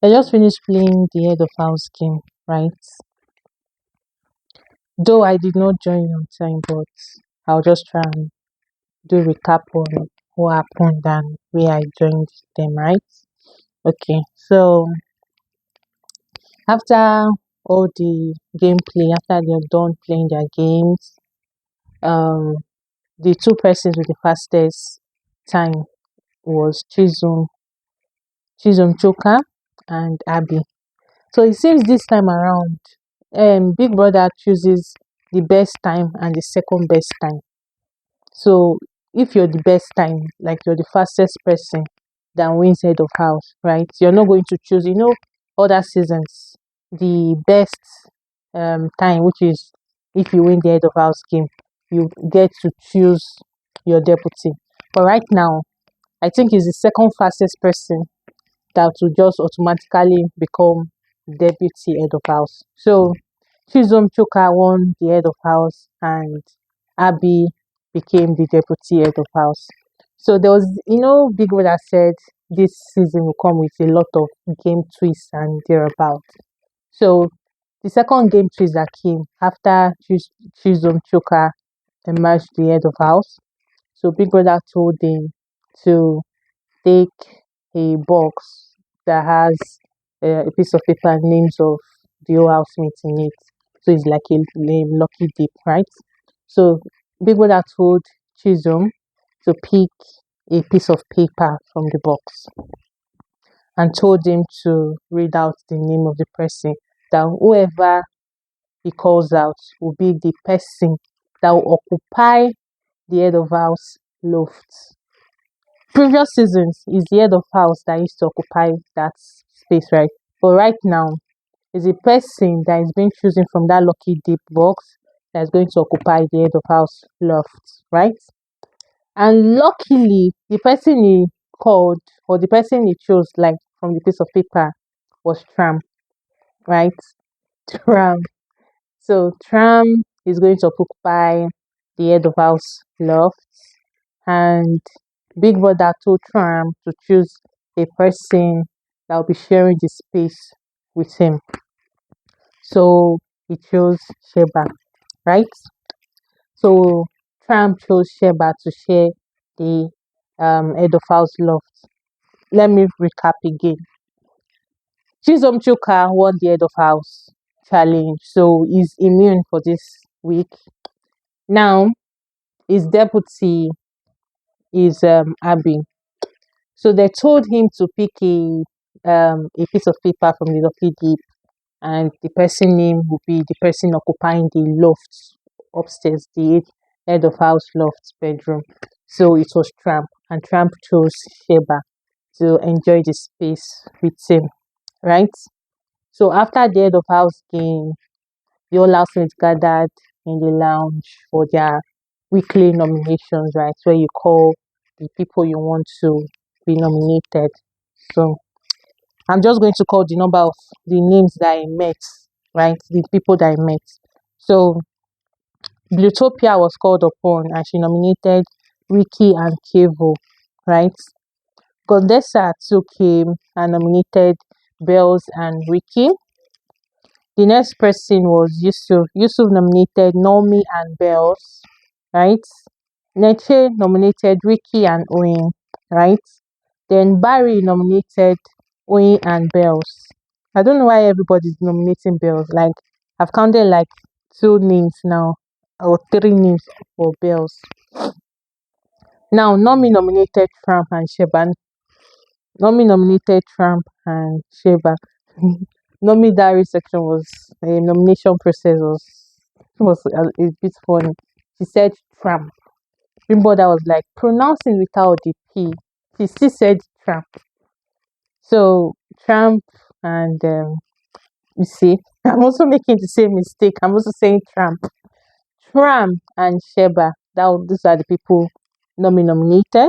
I just finished playing the head of house game, right? Though I did not join on time, but I'll just try and do recap on what happened and where I joined them, right? Okay, so after all the gameplay, after they're done playing their games, um, the two persons with the fastest time was Chisom Chuka and Abby. So it seems this time around, Big Brother chooses the best time and the second best time. So if you're the best time, like you're the fastest person that wins head of house, right? You're not going to choose, other seasons, the best time, which is if you win the head of house game, you get to choose your deputy. But right now, I think he's the second fastest person that will just automatically become deputy head of house. So Chisom Chuka won the head of house and Abby became the deputy head of house. So there was, Big Brother said this season will come with a lot of game twists and thereabout. So the second game twist that came after Chisom Chuka emerged the head of house. So Big Brother told him to take a box that has a piece of paper and names of the whole housemates in it. So it's like a lucky dip, right? So Big Brother told Chisom to pick a piece of paper from the box and told him to read out the name of the person, that whoever he calls out will be the person that will occupy the head of house loft. Previous seasons is the head of house that used to occupy that space, right? But right now is a person that is being chosen from that lucky deep box that is going to occupy the head of house loft, right? And luckily, the person he called or the person he chose, like from the piece of paper, was Tram, right? Tram. So Tram is going to occupy the head of house loft, and Big Brother told Tram to choose a person that will be sharing the space with him. So he chose Sheba, right? So Tram chose Sheba to share the head of house loft. Let me recap again. Chisom Chuka won the head of house challenge, so he's immune for this week. Now his deputy is Abby. So they told him to pick a piece of paper from the lucky dip, and the person name will be the person occupying the loft upstairs, the head of house loft bedroom. So it was Tramp, and Tramp chose Sheba to enjoy the space with him, right? So after the head of house game, the whole housemates gathered in the lounge for their weekly nominations, right? Where you call the people you want to be nominated. So I'm just going to call the number of the names that I met, right? The people that I met. So Blutopia was called upon and she nominated Ricky and Kevo, right? Gondesa too came and nominated Bells and Ricky. The next person was Yusuf. Yusuf nominated Nomi and Bells, right? Neche nominated Ricky and Owen, right? Then Barry nominated Owen and Bells. I don't know why everybody's nominating Bells. Like I've counted like two names now, or three names for Bells. Now Nomi nominated Trump and Sheba. Nomi nominated Trump and Sheba. Nomi diary section was a nomination process was a bit funny. She said Trump. Remember that was like pronouncing without the P. She still said Trump. So Trump and you see, I'm also making the same mistake. I'm also saying Trump. Trump and Sheba. Those are the people nominated.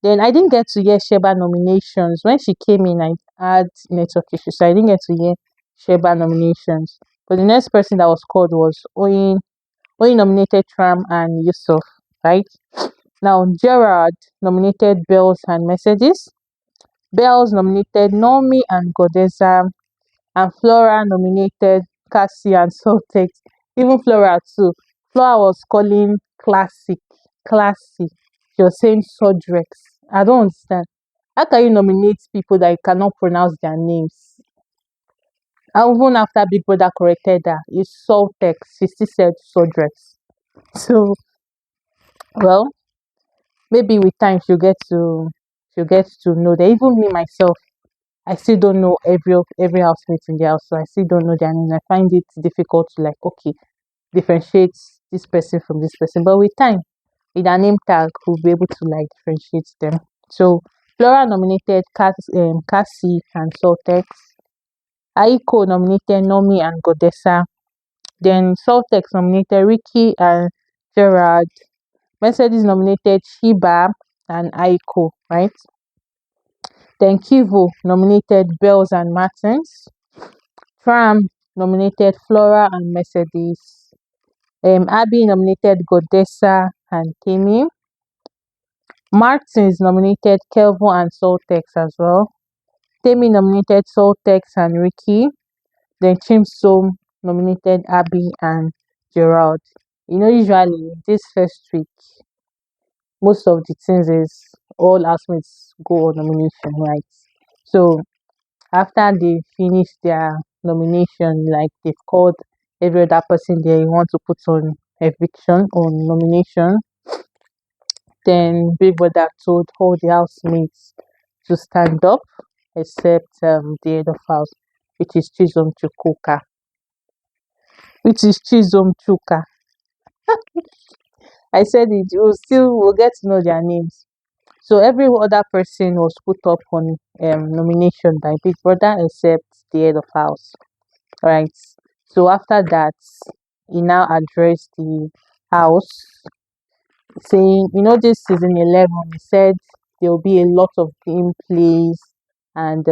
Then I didn't get to hear Sheba nominations. When she came in, I had network issues, so I didn't get to hear Sheba nominations. But the next person that was called was Oyin. Oyin nominated Tram and Yusuf, right? Now Gerard nominated Bells and Mercedes. Bells nominated Nomi and Godessa, and Flora nominated Cassie and Soltex. Even Flora too. Flora was calling classic, classy. She was saying Sodrex. I don't understand. How can you nominate people that you cannot pronounce their names? And even after Big Brother corrected her, it's Soltex. She still said Sodrex. So, well, maybe with time she'll get to know that. Even me myself, I still don't know every housemate in the house, so I still don't know their names. I find it difficult to, like, okay, differentiate this person from this person. But with time, with a name tag, we'll be able to, like, differentiate them. So Flora nominated Cassie and Soltex. Aiko nominated Nomi and Godessa. Then Soltex nominated Ricky and Gerard. Mercedes nominated Shiba and Aiko, right? Then Kivo nominated Bells and Martins. Tram nominated Flora and Mercedes. Abby nominated Godessa and Timmy. Martins nominated Kelvin and Soltex as well. Timmy nominated Soltex and Ricky. Then Chisom nominated Abby and Gerald. Usually this first week, most of the things is all housemates go on nomination, right? So after they finish their nomination, like they've called every other person they want to put on eviction on nomination, then Big Brother told all the housemates to stand up except the head of house, which is Chisom Chuka, which is Chisom Chuka. I said it, we'll get to know their names. So every other person was put up on nomination by Big Brother except the head of house. Right. So after that, he now addressed the house, saying, this season 11, he said there will be a lot of gameplays, and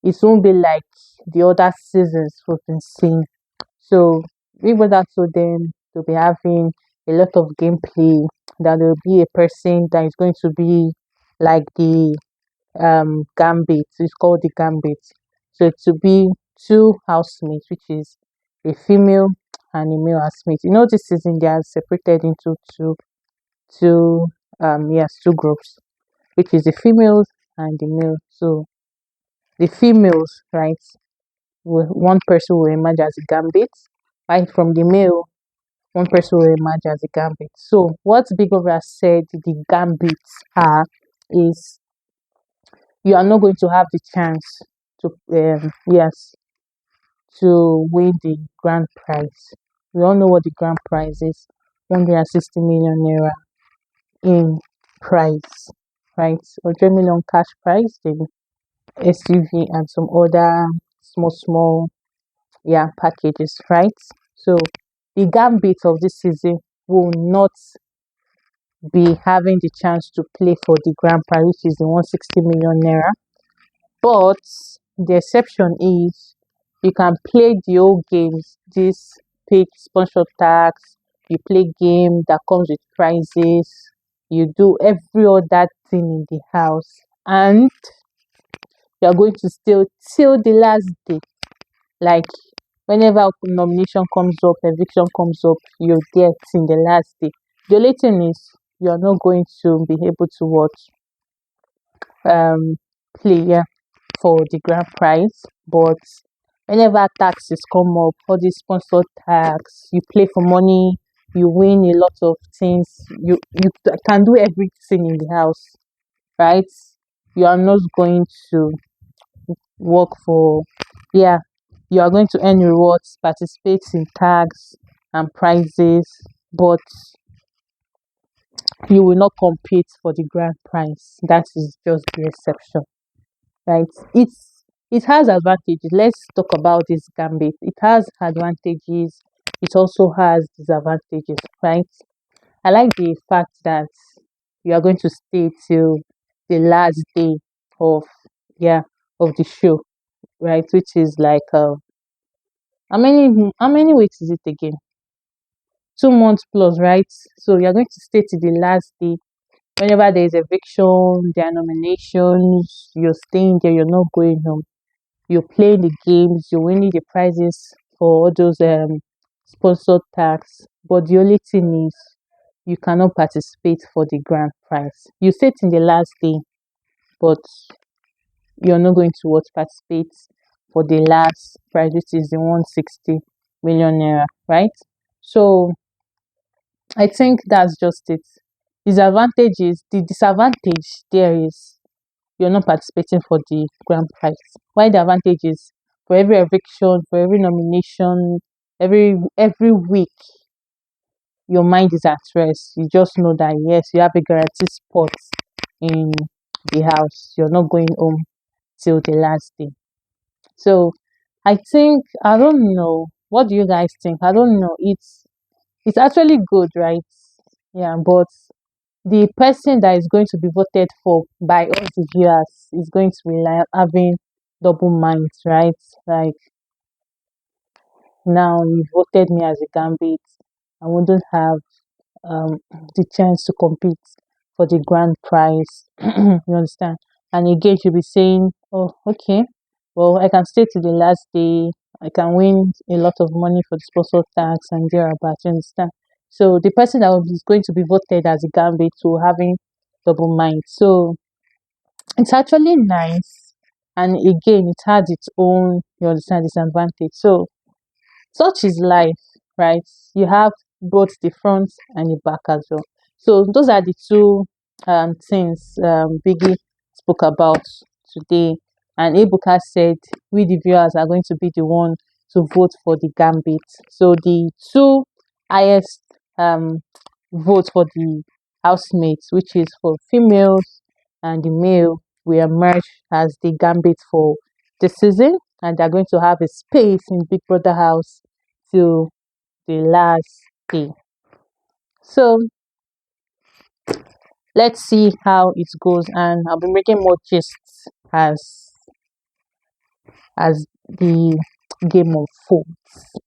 it won't be like the other seasons we've been seeing. So we were that told them to be having a lot of gameplay, that there will be a person that is going to be like the gambit. It's called the gambit. So it to be two housemates, which is a female and a male housemate. This season they are separated into two groups, which is the females and the male. So the females, right, one person will emerge as a gambit, right? From the male, one person will emerge as a gambit. So what Big Brother said the gambits are is, you are not going to have the chance to win the grand prize. We all know what the grand prize is: 160 million naira in prize, right? Or 3 million cash prize, then SUV and some other small packages, right? So the gambit of this season will not be having the chance to play for the grand prize, which is the 160 million naira. But the exception is, you can play the old games, this paid sponsor tax, you play game that comes with prizes, you do every other thing in the house, and you are going to still till the last day. Like whenever nomination comes up, eviction comes up, you're there till the last day. The only thing is, you are not going to be able to watch play, for the grand prize. But whenever taxes come up, all this sponsor tax, you play for money, you win a lot of things, you can do everything in the house, right? You are not going to work for, yeah, you are going to earn rewards, participate in tax and prizes, but you will not compete for the grand prize. That is just the exception, right? It has advantages. Let's talk about this gambit. It has advantages. It also has disadvantages, right? I like the fact that you are going to stay till the last day of yeah of the show, right? Which is like how many weeks is it again? 2 months plus, right? So you are going to stay till the last day Whenever there is eviction, there are nominations, you're staying there, you're not going home. You're playing the games, you're winning the prizes for all those sponsored tax. But the only thing is you cannot participate for the grand prize. You sit in the last day, but you're not going to what participate for the last prize, which is the 160 million naira, right? So I think that's just it. The disadvantage there is you're not participating for the grand prize. Why the advantage is for every eviction, for every nomination, every week, your mind is at rest. You just know that yes, you have a guaranteed spot in the house. You're not going home till the last day. So I think I don't know. What do you guys think? I don't know. It's actually good, right? Yeah, but the person that is going to be voted for by us the viewers is going to rely on having double minds, right? Like now you voted me as a gambit. I wouldn't have um, the chance to compete for the grand prize. You understand? And again, you'll be saying, oh, okay, well, I can stay to the last day. I can win a lot of money for the sponsor tax and thereabouts. You understand? So the person that is going to be voted as a gambit to having double mind. So it's actually nice. And again, it has its own, you understand, disadvantage. So such is life, right? You have both the front and the back as well. So those are the two things Biggie spoke about today. And Ebuka said we the viewers are going to be the one to vote for the gambit. So the two highest votes for the housemates, which is for females and the male, will emerge as the gambit for the season, and they're going to have a space in Big Brother house till the last day. So let's see how it goes, and I'll be making more gists as the game unfolds.